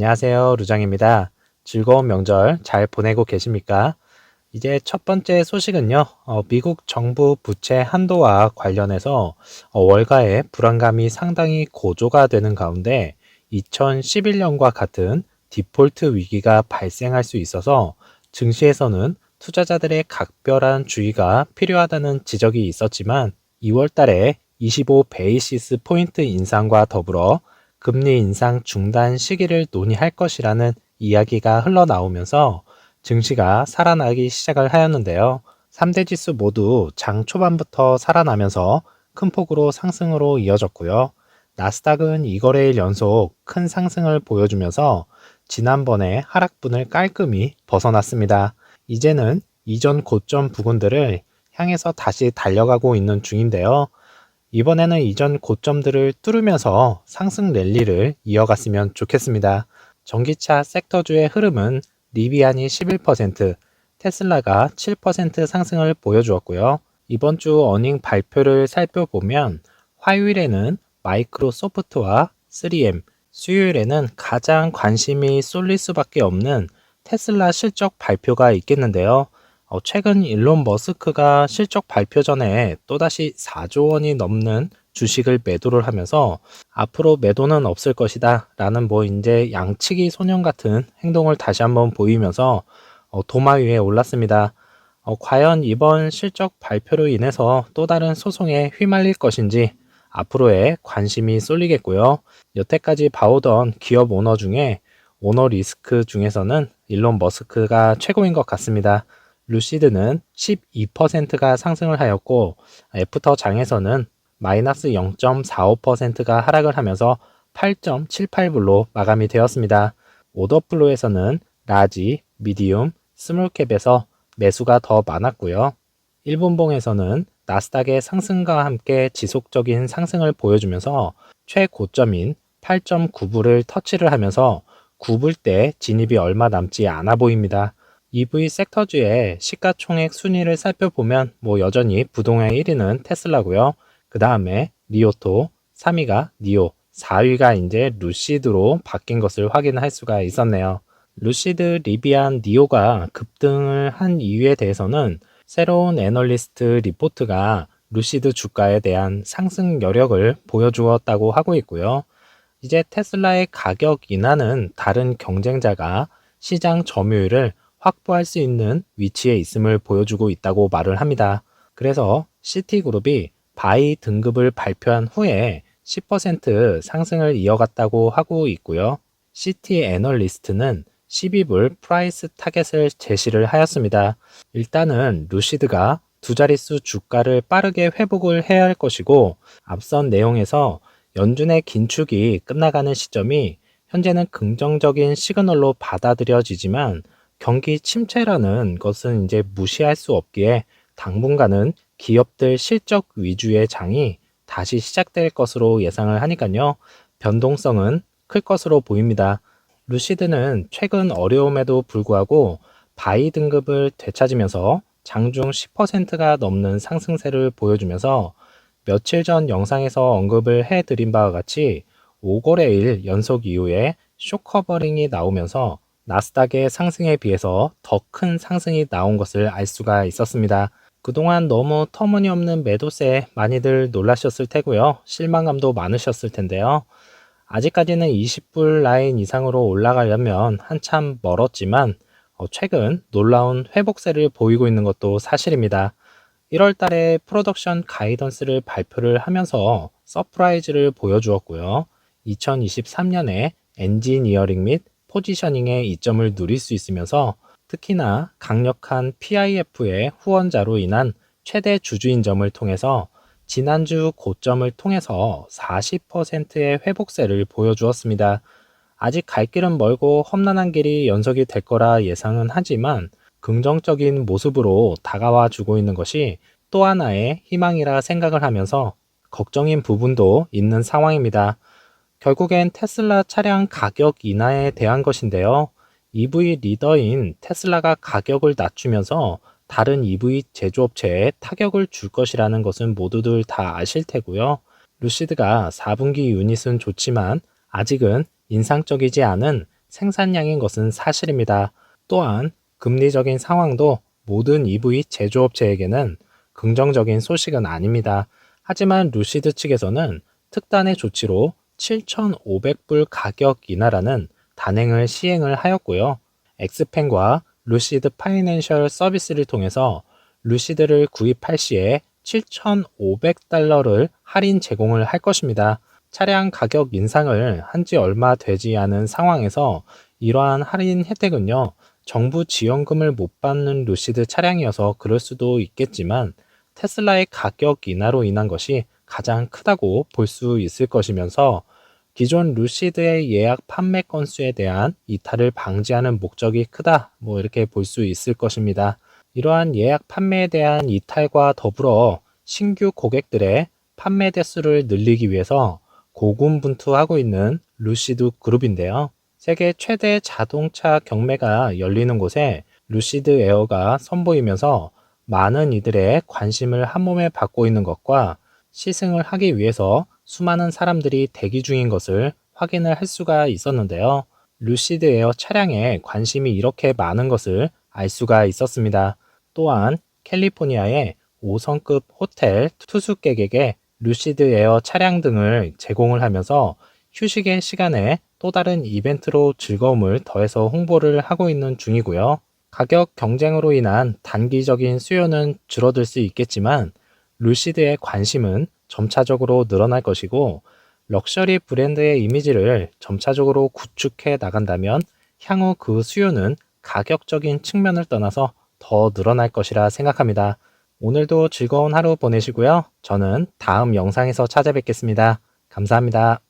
안녕하세요. 루장입니다. 즐거운 명절 잘 보내고 계십니까? 이제 첫 번째 소식은요. 미국 정부 부채 한도와 관련해서 월가의 불안감이 상당히 고조가 되는 가운데 2011년과 같은 디폴트 위기가 발생할 수 있어서 증시에서는 투자자들의 각별한 주의가 필요하다는 지적이 있었지만 2월 달에 25 베이시스 포인트 인상과 더불어 금리 인상 중단 시기를 논의할 것이라는 이야기가 흘러나오면서 증시가 살아나기 시작을 하였는데요. 3대 지수 모두 장 초반부터 살아나면서 큰 폭으로 상승으로 이어졌고요. 나스닥은 2거래일 연속 큰 상승을 보여주면서 지난번에 하락분을 깔끔히 벗어났습니다. 이제는 이전 고점 부근들을 향해서 다시 달려가고 있는 중인데요. 이번에는 이전 고점들을 뚫으면서 상승 랠리를 이어갔으면 좋겠습니다. 전기차 섹터주의 흐름은 리비안이 11%, 테슬라가 7% 상승을 보여주었고요. 이번 주 어닝 발표를 살펴보면 화요일에는 마이크로소프트와 3M, 수요일에는 가장 관심이 쏠릴 수밖에 없는 테슬라 실적 발표가 있겠는데요. 최근 일론 머스크가 실적 발표 전에 또다시 4조 원이 넘는 주식을 매도를 하면서 앞으로 매도는 없을 것이다 라는 이제 양치기 소년 같은 행동을 다시 한번 보이면서 도마 위에 올랐습니다. 과연 이번 실적 발표로 인해서 또 다른 소송에 휘말릴 것인지 앞으로의 관심이 쏠리겠고요. 여태까지 봐오던 기업 오너 중에 오너 리스크 중에서는 일론 머스크가 최고인 것 같습니다. 루시드는 12%가 상승을 하였고 애프터 장에서는 마이너스 0.45%가 하락을 하면서 8.78불로 마감이 되었습니다. 오더플로에서는 라지, 미디움, 스몰캡에서 매수가 더 많았고요. 일본봉에서는 나스닥의 상승과 함께 지속적인 상승을 보여주면서 최고점인 8.9불을 터치를 하면서 9불대 진입이 얼마 남지 않아 보입니다. EV 섹터주의 시가총액 순위를 살펴보면 여전히 부동의 1위는 테슬라고요. 그 다음에 리오토, 3위가 니오, 4위가 이제 루시드로 바뀐 것을 확인할 수가 있었네요. 루시드, 리비안, 니오가 급등을 한 이유에 대해서는 새로운 애널리스트 리포트가 루시드 주가에 대한 상승 여력을 보여주었다고 하고 있고요. 이제 테슬라의 가격 인하는 다른 경쟁자가 시장 점유율을 확보할 수 있는 위치에 있음을 보여주고 있다고 말을 합니다. 그래서 시티그룹이 바이 등급을 발표한 후에 10% 상승을 이어갔다고 하고 있고요. 시티 애널리스트는 12불 프라이스 타겟을 제시를 하였습니다. 일단은 루시드가 두 자릿수 주가를 빠르게 회복을 해야 할 것이고 앞선 내용에서 연준의 긴축이 끝나가는 시점이 현재는 긍정적인 시그널로 받아들여지지만 경기 침체라는 것은 이제 무시할 수 없기에 당분간은 기업들 실적 위주의 장이 다시 시작될 것으로 예상을 하니까요. 변동성은 클 것으로 보입니다. 루시드는 최근 어려움에도 불구하고 바이 등급을 되찾으면서 장중 10%가 넘는 상승세를 보여주면서 며칠 전 영상에서 언급을 해드린 바와 같이 5거래일 연속 이후에 숏커버링이 나오면서 나스닥의 상승에 비해서 더 큰 상승이 나온 것을 알 수가 있었습니다. 그동안 너무 터무니없는 매도세에 많이들 놀라셨을 테고요. 실망감도 많으셨을 텐데요. 아직까지는 20불 라인 이상으로 올라가려면 한참 멀었지만 최근 놀라운 회복세를 보이고 있는 것도 사실입니다. 1월 달에 프로덕션 가이던스를 발표를 하면서 서프라이즈를 보여주었고요. 2023년에 엔지니어링 및 포지셔닝의 이점을 누릴 수 있으면서 특히나 강력한 PIF의 후원자로 인한 최대 주주인 점을 통해서 지난주 고점을 통해서 40%의 회복세를 보여주었습니다. 아직 갈 길은 멀고 험난한 길이 연속이 될 거라 예상은 하지만 긍정적인 모습으로 다가와 주고 있는 것이 또 하나의 희망이라 생각을 하면서 걱정인 부분도 있는 상황입니다. 결국엔 테슬라 차량 가격 인하에 대한 것인데요. EV 리더인 테슬라가 가격을 낮추면서 다른 EV 제조업체에 타격을 줄 것이라는 것은 모두들 다 아실 테고요. 루시드가 4분기 유닛은 좋지만 아직은 인상적이지 않은 생산량인 것은 사실입니다. 또한 금리적인 상황도 모든 EV 제조업체에게는 긍정적인 소식은 아닙니다. 하지만 루시드 측에서는 특단의 조치로 7,500불 가격 인하라는 단행을 시행을 하였고요. 엑스펜과 루시드 파이낸셜 서비스를 통해서 루시드를 구입할 시에 7,500달러를 할인 제공을 할 것입니다. 차량 가격 인상을 한 지 얼마 되지 않은 상황에서 이러한 할인 혜택은요, 정부 지원금을 못 받는 루시드 차량이어서 그럴 수도 있겠지만 테슬라의 가격 인하로 인한 것이 가장 크다고 볼 수 있을 것이면서 기존 루시드의 예약 판매 건수에 대한 이탈을 방지하는 목적이 크다, 이렇게 볼 수 있을 것입니다. 이러한 예약 판매에 대한 이탈과 더불어 신규 고객들의 판매 대수를 늘리기 위해서 고군분투하고 있는 루시드 그룹인데요. 세계 최대 자동차 경매가 열리는 곳에 루시드 에어가 선보이면서 많은 이들의 관심을 한몸에 받고 있는 것과 시승을 하기 위해서 수많은 사람들이 대기 중인 것을 확인을 할 수가 있었는데요. 루시드 에어 차량에 관심이 이렇게 많은 것을 알 수가 있었습니다. 또한 캘리포니아의 5성급 호텔 투숙객에게 루시드 에어 차량 등을 제공을 하면서 휴식의 시간에 또 다른 이벤트로 즐거움을 더해서 홍보를 하고 있는 중이고요. 가격 경쟁으로 인한 단기적인 수요는 줄어들 수 있겠지만 루시드의 관심은 점차적으로 늘어날 것이고 럭셔리 브랜드의 이미지를 점차적으로 구축해 나간다면 향후 그 수요는 가격적인 측면을 떠나서 더 늘어날 것이라 생각합니다. 오늘도 즐거운 하루 보내시고요. 저는 다음 영상에서 찾아뵙겠습니다. 감사합니다.